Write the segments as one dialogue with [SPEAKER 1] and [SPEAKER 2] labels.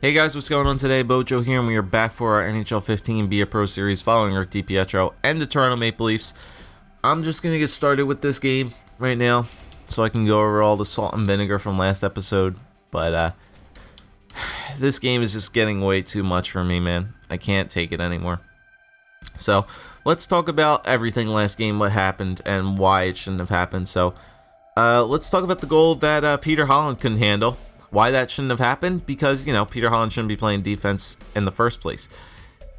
[SPEAKER 1] Hey guys, what's going on today? Bojo here, and we are back for our NHL 15 Be a Pro series following our DiPietro and the Toronto Maple Leafs. I'm just going to get started with this game right now so I can go over all the salt and vinegar from last episode. But this game is just getting way too much for me, man. I can't take it anymore. So let's talk about everything last game, what happened, and why it shouldn't have happened. So let's talk about the goal that Peter Holland couldn't handle. Why that shouldn't have happened? Because, Peter Holland shouldn't be playing defense in the first place.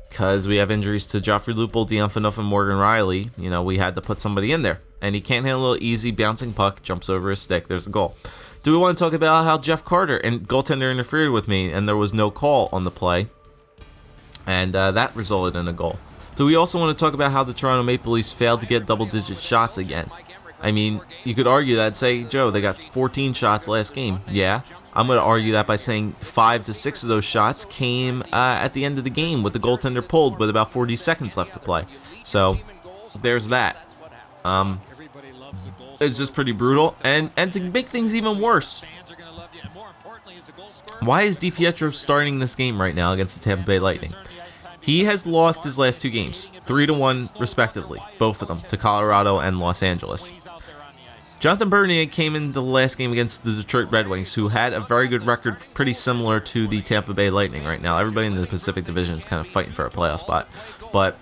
[SPEAKER 1] Because we have injuries to Joffrey Lupul, Dion Phaneuf, and Morgan Riley. We had to put somebody in there. And he can't handle an easy bouncing puck, jumps over his stick, there's a goal. Do we want to talk about how Jeff Carter and goaltender interfered with me and there was no call on the play? And that resulted in a goal. Do we also want to talk about how the Toronto Maple Leafs failed to get double-digit shots again? I mean, you could argue that, say, Joe, they got 14 shots last game. Yeah, I'm going to argue that by saying 5 to 6 of those shots came at the end of the game with the goaltender pulled with about 40 seconds left to play. So, there's that. It's just pretty brutal. And to make things even worse, why is DiPietro starting this game right now against the Tampa Bay Lightning? He has lost his last two games, 3-1 respectively, both of them, to Colorado and Los Angeles. Jonathan Bernier came in the last game against the Detroit Red Wings, who had a very good record, pretty similar to the Tampa Bay Lightning right now. Everybody in the Pacific Division is kind of fighting for a playoff spot. But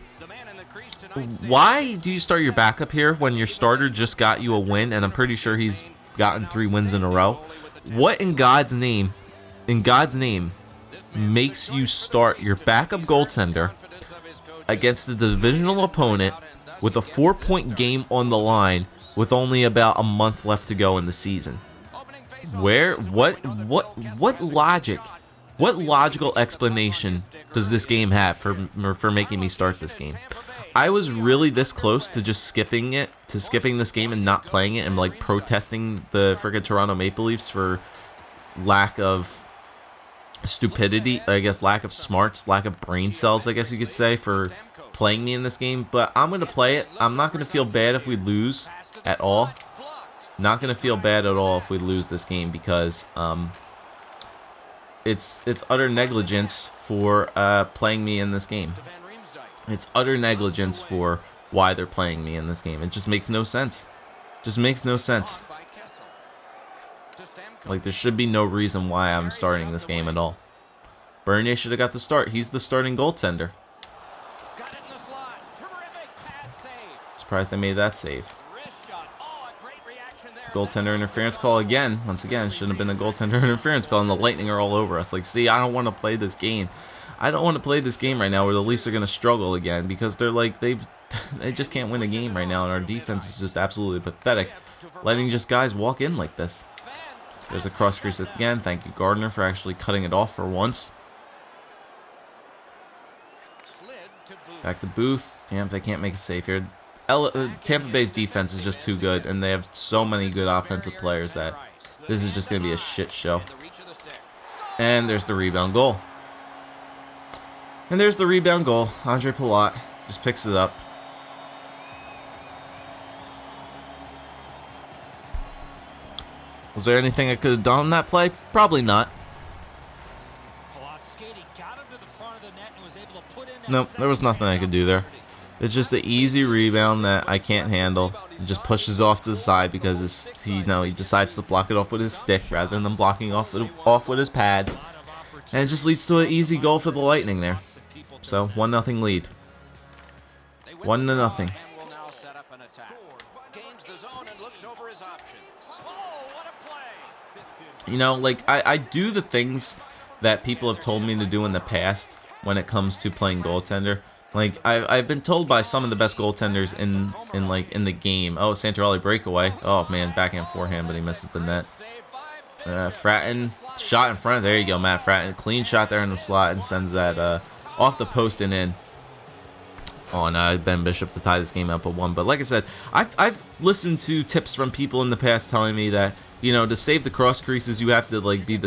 [SPEAKER 1] why do you start your backup here when your starter just got you a win, and I'm pretty sure he's gotten 3 wins in a row? What in God's name, makes you start your backup goaltender against a divisional opponent with a 4-point game on the line with only about a month left to go in the season? What logic, what logical explanation does this game have for making me start this game? I was really this close to just skipping this game and not playing it and like protesting the friggin' Toronto Maple Leafs for lack of stupidity, I guess, lack of smarts, lack of brain cells, I guess you could say, for playing me in this game. But I'm going to play it. I'm not going to feel bad if we lose at all. Not going to feel bad at all if we lose this game because it's utter negligence for playing me in this game. It's utter negligence for why they're playing me in this game. It just makes no sense. Just makes no sense. Like, there should be no reason why I'm starting this game at all. Bernier should have got the start. He's the starting goaltender. Surprised they made that save. It's a goaltender interference call again. Once again, shouldn't have been a goaltender interference call, and the Lightning are all over us. Like, see, I don't want to play this game. I don't want to play this game right now where the Leafs are going to struggle again because they're like, they just can't win a game right now, and our defense is just absolutely pathetic. Letting just guys walk in like this. There's a cross crease again. Thank you, Gardner, for actually cutting it off for once. Back to Booth. Damn, they can't make a save here. Tampa Bay's defense is just too good, and they have so many good offensive players that this is just going to be a shit show. And there's the rebound goal. Andre Palat just picks it up. Was there anything I could have done on that play? Probably not. Nope, there was nothing I could do there. It's just an easy rebound that I can't handle. It just pushes off to the side because he decides to block it off with his stick rather than blocking off with his pads. And it just leads to an easy goal for the Lightning there. So, 1-0 lead. 1-0. I do the things that people have told me to do in the past when it comes to playing goaltender. Like, I've been told by some of the best goaltenders in the game. Oh, Santorelli breakaway. Oh man, backhand forehand, but he misses the net. Fratton shot in front. There you go, Matt Fratton. Clean shot there in the slot and sends that off the post and in on Ben Bishop to tie this game up at 1. But like I said, I've listened to tips from people in the past telling me that to save the cross creases, you have to like be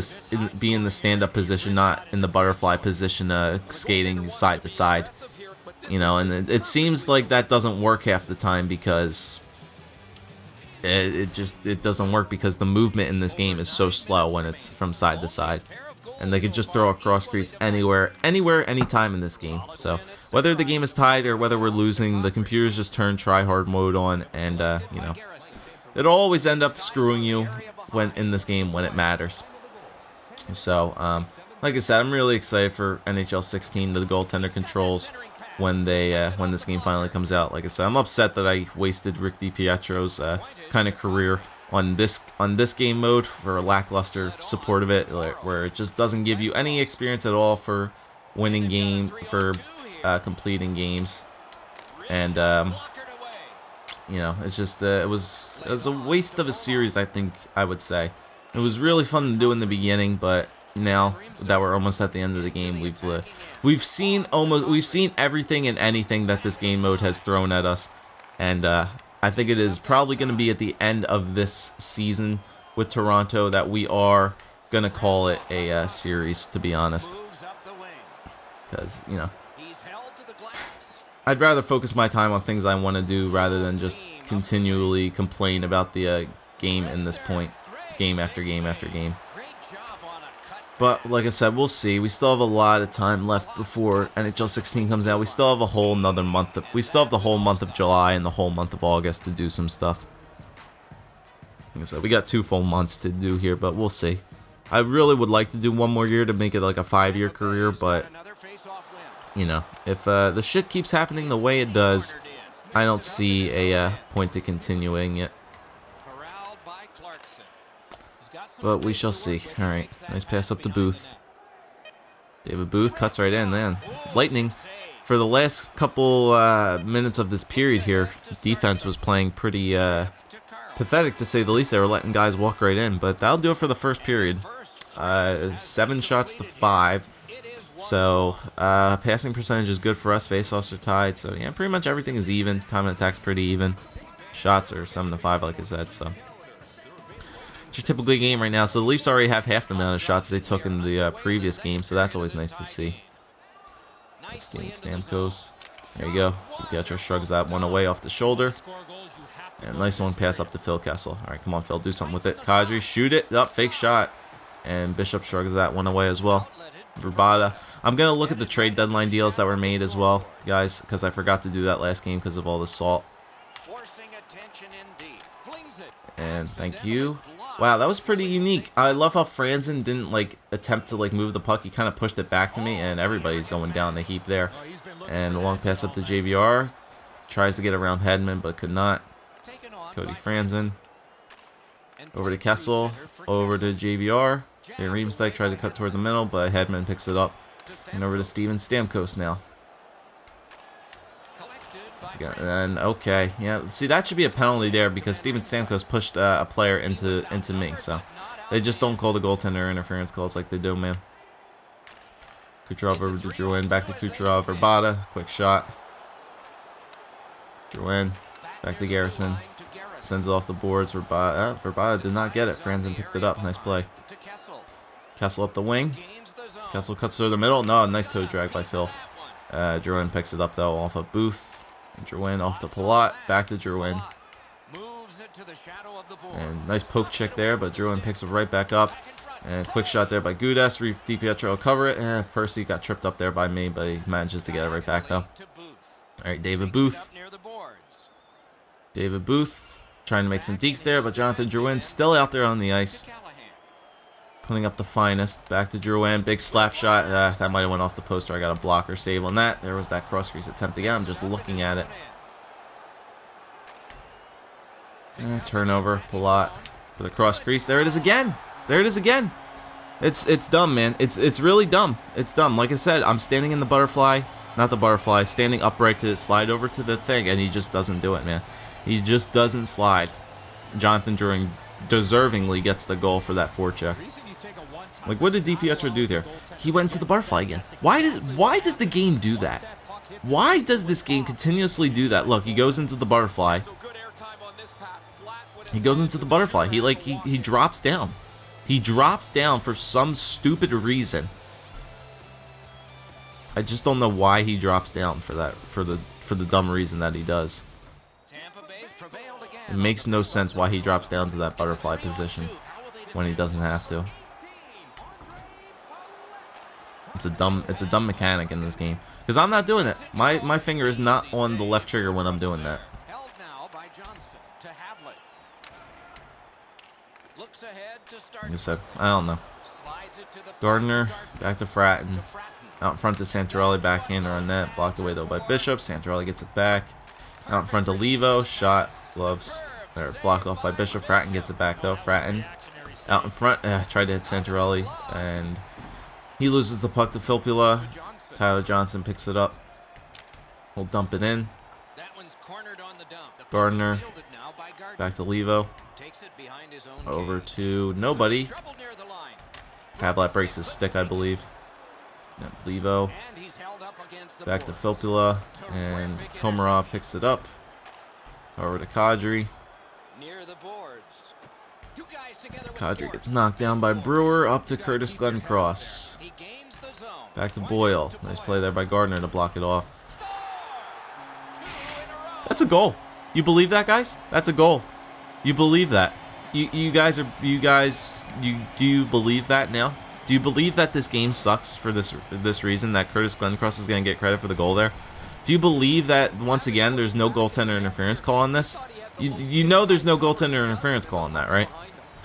[SPEAKER 1] in the stand-up position, not in the butterfly position, skating side to side. And it seems like that doesn't work half the time because it doesn't work because the movement in this game is so slow when it's from side to side. and they could just throw a cross crease anywhere, anytime in this game. So whether the game is tied or whether we're losing, the computers just turn try hard mode on, and you know, it'll always end up screwing you when in this game when it matters. So like I said, I'm really excited for NHL 16, the goaltender controls, when this game finally comes out. Like I said, I'm upset that I wasted Rick DiPietro's kind of career on this game mode for a lackluster support of it, where it just doesn't give you any experience at all for winning completing games, and you know, it's just it was a waste of a series, I think I would say. It was really fun to do in the beginning, but now that we're almost at the end of the game, we've seen everything and anything that this game mode has thrown at us, and I think it is probably going to be at the end of this season with Toronto that we are going to call it a series, to be honest, because, you know, I'd rather focus my time on things I want to do rather than just continually complain about the game in this point, game after game after game. But like I said, we'll see. We still have a lot of time left before NHL 16 comes out. We still have a whole another month. We still have the whole month of July and the whole month of August to do some stuff. Like I said, we got 2 full months to do here, but we'll see. I really would like to do 1 more year to make it like a 5-year career, but you know, if the shit keeps happening the way it does, I don't see a point to continuing it. But we shall see. Alright, nice pass up to Booth. David Booth cuts right in, man. Lightning, for the last couple minutes of this period here, defense was playing pretty pathetic, to say the least. They were letting guys walk right in, but that'll do it for the first period. 7 shots to 5. So, passing percentage is good for us. Face-offs are tied. So, yeah, pretty much everything is even. Time and attack's pretty even. Shots are 7 to 5, like I said, so. It's your typical game right now. So the Leafs already have half the amount of shots they took in the previous game, so that's always nice to see. Steven Stamkos. There you go. DiPietro shrugs that one away off the shoulder. And nice long pass up to Phil Kessel. All right, come on, Phil, do something with it. Kadri, shoot it. Up, fake shot. And Bishop shrugs that one away as well. Verbata. I'm going to look at the trade deadline deals that were made as well, guys, because I forgot to do that last game because of all the salt. And thank you. Wow, that was pretty unique. I love how Franzen didn't like attempt to like move the puck. He kind of pushed it back to me, and everybody's going down the heap there. And the long pass up to JVR. Tries to get around Hedman, but could not. Cody Franzen. Over to Kessel. Over to JVR. Riemsdyk tried to cut toward the middle, but Hedman picks it up. And over to Steven Stamkos now. And okay, yeah. See, that should be a penalty there because Steven Stamkos pushed a player into me. So they just don't call the goaltender interference calls like they do, man. Kucherov over to Drouin, back to Kucherov. Verbata, quick shot. Drouin, back to Garrison. Sends it off the boards. Verbata did not get it. Franzen picked it up. Nice play. Kessel up the wing. Kessel cuts through the middle. No, nice toe drag by Phil. Drouin picks it up though off of Booth. Drouin off to Palat, back to Drouin. And nice poke check there, but Drouin picks it right back up. And quick shot there by Gudas. DiPietro will cover it. Percy got tripped up there by me, but he manages to get it right back though. Alright, David Booth. David Booth trying to make some dekes there, but Jonathan Drouin still out there on the ice. Putting up the finest. Back to Drouin. Big slap shot. That might have went off the poster. I got a blocker save on that. There was that cross crease attempt again. I'm just looking at it. Turnover. Palat for the cross crease. There it is again. There it is again. It's dumb, man. It's really dumb. It's dumb. Like I said, I'm standing in the butterfly. Not the butterfly. Standing upright to slide over to the thing, and he just doesn't do it, man. He just doesn't slide. Jonathan Drouin deservingly gets the goal for that forecheck. Like, what did DiPietro do there? He went into the butterfly again. Why does the game do that? Why does this game continuously do that? Look, he goes into the butterfly. He goes into the butterfly. He drops down. He drops down for some stupid reason. I just don't know why he drops down for that, for the dumb reason that he does. It makes no sense why he drops down to that butterfly position when he doesn't have to. It's a dumb mechanic in this game. Because I'm not doing it. My finger is not on the left trigger when I'm doing that. Like I said, I don't know. Gardner, back to Fratton. Out in front to Santorelli, backhander on net. Blocked away though by Bishop. Santorelli gets it back. Out in front to Levo. Shot, gloves. They're blocked off by Bishop. Fratton gets it back though. Fratton out in front. Tried to hit Santorelli. And he loses the puck to Filppula. Tyler Johnson picks it up. He'll dump it in. Gardner. Back to Levo. Over to nobody. Pavlat breaks his stick, I believe. Yep, Levo. Back to Filppula. And Komarov picks it up. Over to Kadri. Kadri gets knocked down by Brewer. Up to Curtis Glenncross. Back to Boyle. Nice play there by Gardner to block it off. That's a goal. You believe that, guys? That's a goal. You believe that? Do you believe that now? Do you believe that this game sucks for this reason, that Curtis Glenncross is going to get credit for the goal there? Do you believe that, once again, there's no goaltender interference call on this? You know there's no goaltender interference call on that, right?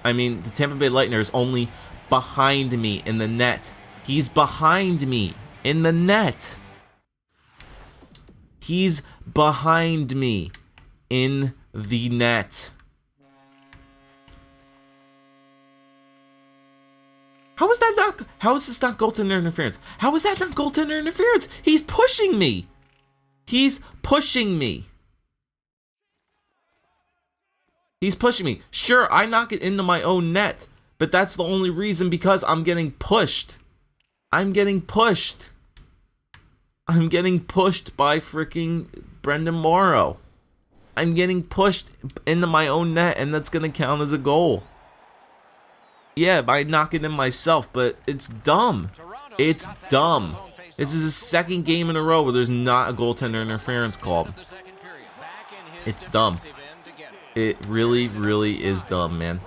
[SPEAKER 1] I mean, the Tampa Bay Lightning is only behind me in the net. He's behind me in the net. He's behind me in the net. How is this not goaltender interference? How is that not goaltender interference? He's pushing me. He's pushing me. He's pushing me. Sure, I knock it into my own net, but that's the only reason, because I'm getting pushed. I'm getting pushed. I'm getting pushed by freaking Brendan Morrow. I'm getting pushed into my own net, and that's going to count as a goal. Yeah, by knocking in myself, but it's dumb. It's dumb. This is the second game in a row where there's not a goaltender interference called. It's dumb. It really, really is dumb, man.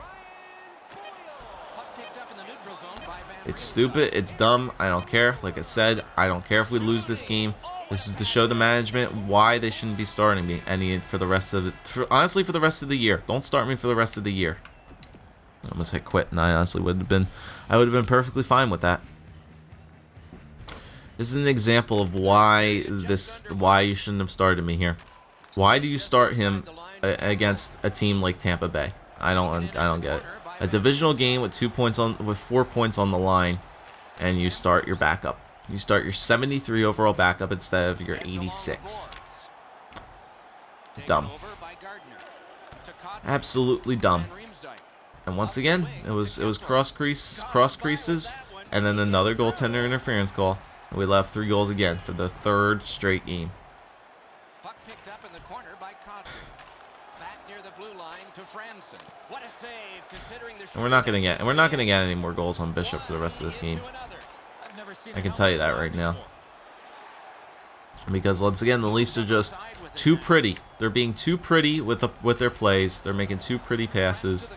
[SPEAKER 1] It's stupid. It's dumb. I don't care. Like I said, I don't care if we lose this game. This is to show the management why they shouldn't be starting me for the rest of honestly, for the rest of the year. Don't start me for the rest of the year. I almost hit quit, and I honestly would have been perfectly fine with that. This is an example of why you shouldn't have started me here. Why do you start him against a team like Tampa Bay? I don't get it. A divisional game with 4 points on the line, and you start your backup. You start your 73 overall backup instead of your 86. Dumb. Absolutely dumb. And once again, it was cross creases, and then another goaltender interference call. And we let up 3 goals again for the 3rd straight game. Puck picked up in the corner by Cotter. Back near the blue line to Franson. What a save, considering the and we're not gonna get any more goals on Bishop for the rest of this game. I can tell you that right now. Because once again, the Leafs are just too pretty. They're being too pretty with their plays. They're making too pretty passes.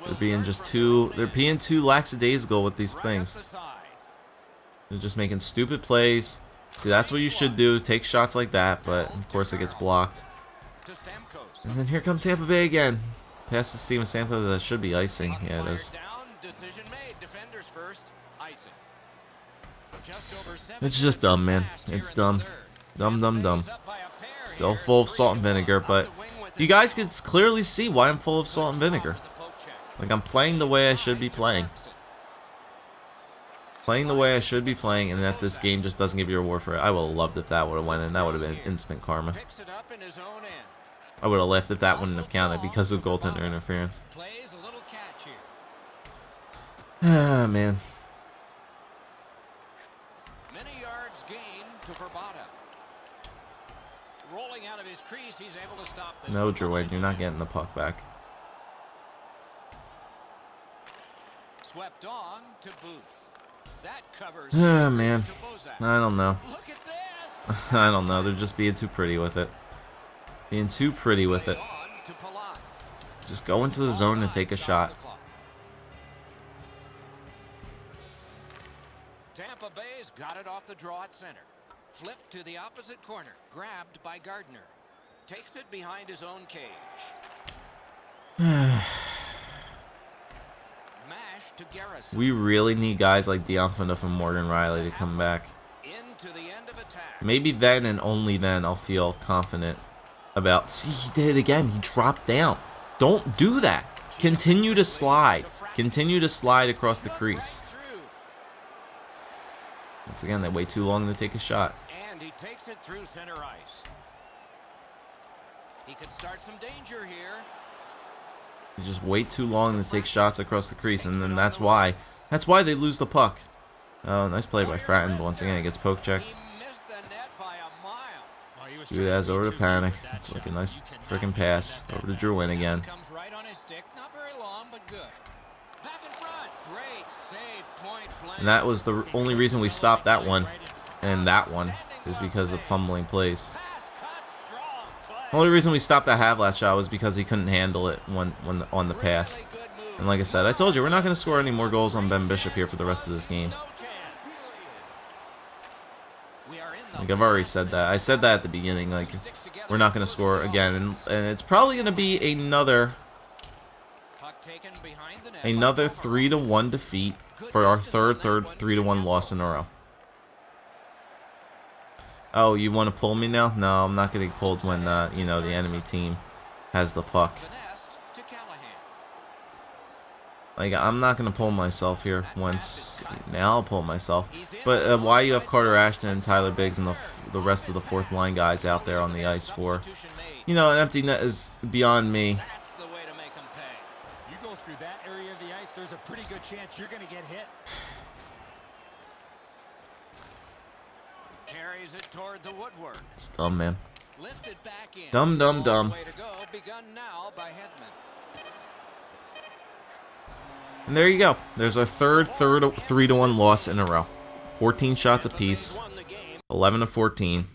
[SPEAKER 1] They're being too lackadaisical with these things. They're just making stupid plays. See, that's what you should do. Take shots like that, but of course it gets blocked. And then here comes Tampa Bay again. Pass to Steven Stamkos. That should be icing. Yeah, it is. It's just dumb, man. It's dumb. Dumb. Still full of salt and vinegar, but you guys can clearly see why I'm full of salt and vinegar. Like, I'm playing the way I should be playing. Playing the way I should be playing, and that this game just doesn't give you a reward for it. I would have loved if that would have went in. That would have been instant karma. I would have left if that wouldn't have counted because of goaltender interference. Ah, man. Many yards gained to Verbata. Rolling out of his crease, he's able to stop this. No, Drouin, you're not getting the puck back. Swept on to Booth. That covers. Ah, man. I don't know. Look at this. I don't know. They're just being too pretty with it. Being too pretty with it. Just go into the zone and take a shot.
[SPEAKER 2] got it off the draw at center. Flipped to the opposite corner. Grabbed by Gardner. Takes it behind his own cage. Mash to Garrison.
[SPEAKER 1] We really need guys like Diamphino and Morgan Riley to come back.
[SPEAKER 2] Into the end of attack.
[SPEAKER 1] Maybe then and only then I'll feel confident about... See, he did it again. He dropped down. Don't do that. Continue to slide. Continue to slide across the crease. Once again, they wait too long to take a shot.
[SPEAKER 2] And he takes it through center ice. He could start some danger here.
[SPEAKER 1] You just wait too long to take shots across the crease, and then that's why they lose the puck. Oh, nice play by Fratton, but once again, he gets poke checked. Dude has over to Panic. It's like a nice freaking pass over to Drouin again. And that was the only reason we stopped that one, and that one is because of fumbling plays. The only reason we stopped that Havlat shot was because he couldn't handle it when on the pass. And like I said, I told you, we're not going to score any more goals on Ben Bishop here for the rest of this game. Like I've already said that. I said that at the beginning. Like, we're not going to score again, and it's probably going to be another 3-1 defeat for our third 3-1 loss in a row. Oh, you want to pull me now? No, I'm not getting pulled when you know, the enemy team has the puck. Like, I'm not going to pull myself here once. Now I'll pull myself. But why you have Carter Ashton and Tyler Biggs and the rest of the fourth line guys out there on the ice for, you know, an empty net is beyond me.
[SPEAKER 3] You go through that area of the ice, there's a pretty good chance you're going to get hit.
[SPEAKER 2] Carries it toward the woodwork.
[SPEAKER 1] It's dumb, man.
[SPEAKER 2] Lifted back in.
[SPEAKER 1] Dumb.
[SPEAKER 2] Way to go. Begun now by Hedman.
[SPEAKER 1] And there you go. There's our third 3-1 loss in a row. 14 shots apiece. 11 of 14.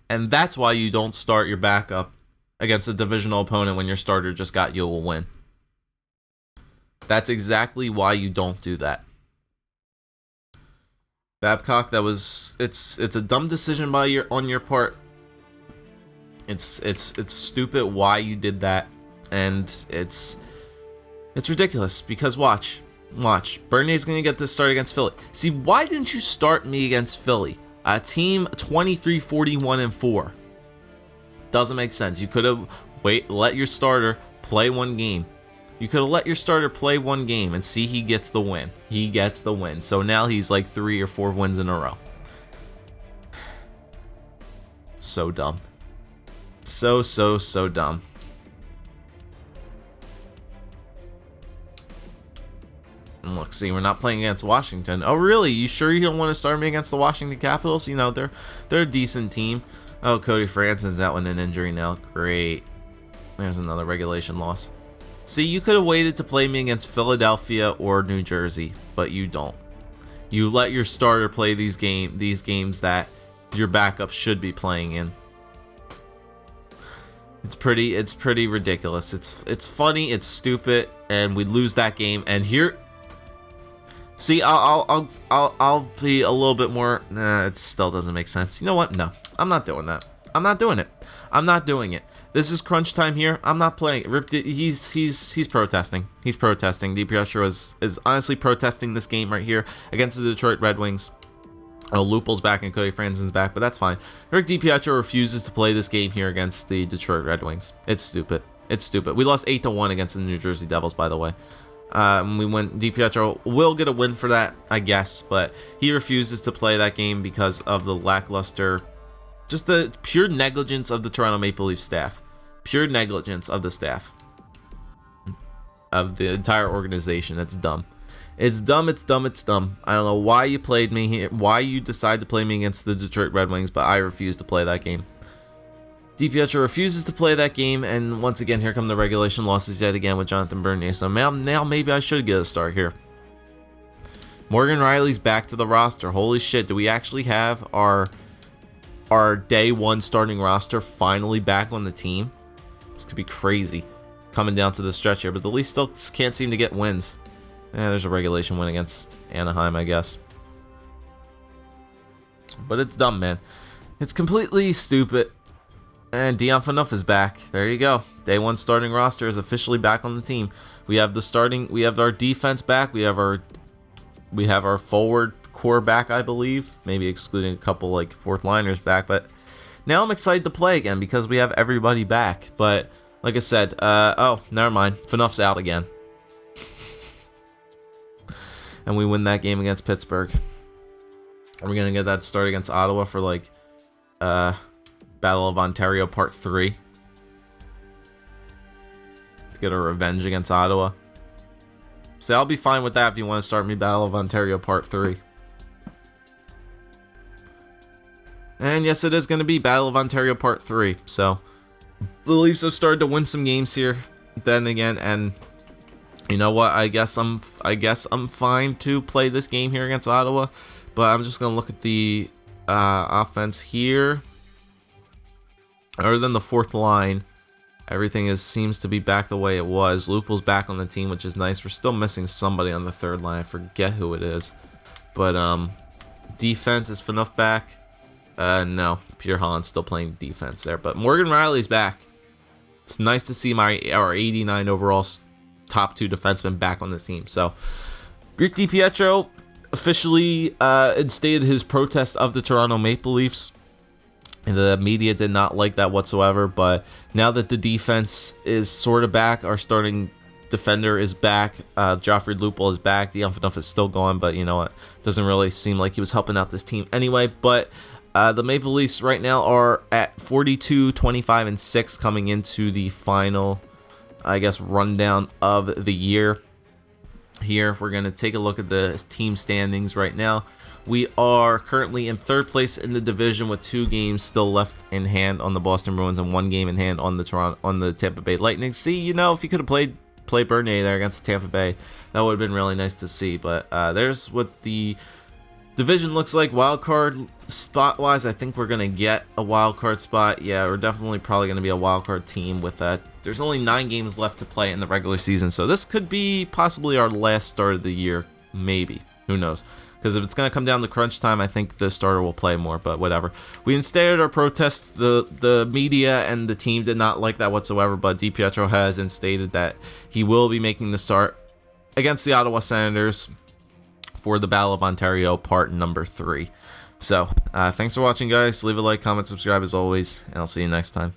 [SPEAKER 1] And that's why you don't start your backup against a divisional opponent when your starter just got you a win. That's exactly why you don't do that. Babcock, it's a dumb decision on your part. It's stupid why you did that, and it's ridiculous because watch. Bernier's gonna get this start against Philly. See, why didn't you start me against Philly? A team 23-41-4. Doesn't make sense. You could have let your starter play one game. You could have let your starter play one game and see he gets the win. He gets the win. So now he's like 3 or 4 wins in a row. So dumb. So dumb. And look, see, we're not playing against Washington. Oh, really? You sure you don't want to start me against the Washington Capitals? You know, they're a decent team. Oh, Cody Franson's out with an injury now. Great. There's another regulation loss. See, you could have waited to play me against Philadelphia or New Jersey, but you don't. You let your starter play these games that your backup should be playing in. It's pretty ridiculous. It's funny, it's stupid, and we lose that game. And here, see, I'll be a little bit more. Nah, it still doesn't make sense. You know what? No, I'm not doing that. I'm not doing it. I'm not doing it. This is crunch time here. I'm not playing. He's protesting. He's protesting. DiPietro is honestly protesting this game right here against the Detroit Red Wings. Oh, Lupul's back and Cody Franson's back, but that's fine. Rick DiPietro refuses to play this game here against the Detroit Red Wings. It's stupid. It's stupid. We lost 8-1 against the New Jersey Devils, by the way. We went. DiPietro will get a win for that, I guess, but he refuses to play that game because of the lackluster, just the pure negligence of the Toronto Maple Leafs staff. Pure negligence of the staff. Of the entire organization. That's dumb. It's dumb, it's dumb, it's dumb. I don't know why you played me here, why you decided to play me against the Detroit Red Wings, but I refuse to play that game. DiPietro refuses to play that game, and once again, here come the regulation losses yet again with Jonathan Bernier. So now maybe I should get a start here. Morgan Riley's back to the roster. Holy shit, do we actually have our day one starting roster finally back on the team? This could be crazy. coming down to the stretch here, but the Leafs still can't seem to get wins. There's a regulation win against Anaheim, I guess. But it's dumb, man. It's completely stupid. And Dion Phaneuf is back. There you go. Day 1 starting roster is officially back on the team. We have our defense back. We have our forward core back, I believe. Maybe excluding a couple like fourth liners back, but now I'm excited to play again because we have everybody back. But like I said, oh, never mind. Phaneuf's out again. And we win that game against Pittsburgh. Are we going to get that start against Ottawa for like Battle of Ontario Part 3? To get a revenge against Ottawa. So I'll be fine with that if you want to start me Battle of Ontario Part 3. And yes, it is going to be Battle of Ontario Part 3. So the Leafs have started to win some games here. Then again, and you know what? I guess I'm fine to play this game here against Ottawa. But I'm just going to look at the offense here. Other than the fourth line, everything seems to be back the way it was. Lupul's back on the team, which is nice. We're still missing somebody on the third line. I forget who it is. But defense, is Phaneuf back? No, Peter Holland's still playing defense there. But Morgan Riley's back. It's nice to see our 89 overall top 2 defensemen back on the team. So Rick DiPietro officially instated his protest of the Toronto Maple Leafs. And the media did not like that whatsoever, but now that the defense is sort of back, our starting defender is back, Joffrey Lupul is back, Dion Phaneuf is still gone, but you know what, doesn't really seem like he was helping out this team anyway. But the Maple Leafs right now are at 42, 25, and 6 coming into the final, I guess, rundown of the year. Here, we're going to take a look at the team standings right now. We are currently in 3rd place in the division with 2 games still left in hand on the Boston Bruins and 1 game in hand on the Tampa Bay Lightning. See, you know, if you could have played Bernier there against Tampa Bay, that would have been really nice to see. But there's what the division looks like. Wild card spot wise, I think we're gonna get a wild card spot. Yeah, we're definitely probably gonna be a wild card team with that. There's only 9 games left to play in the regular season, so this could be possibly our last start of the year. Maybe, who knows? Because if it's gonna come down to crunch time, I think the starter will play more. But whatever. We instated our protest. The media and the team did not like that whatsoever. But DiPietro has instated that he will be making the start against the Ottawa Senators for the Battle of Ontario Part number 3. So, thanks for watching, guys. Leave a like, comment, subscribe as always, and I'll see you next time.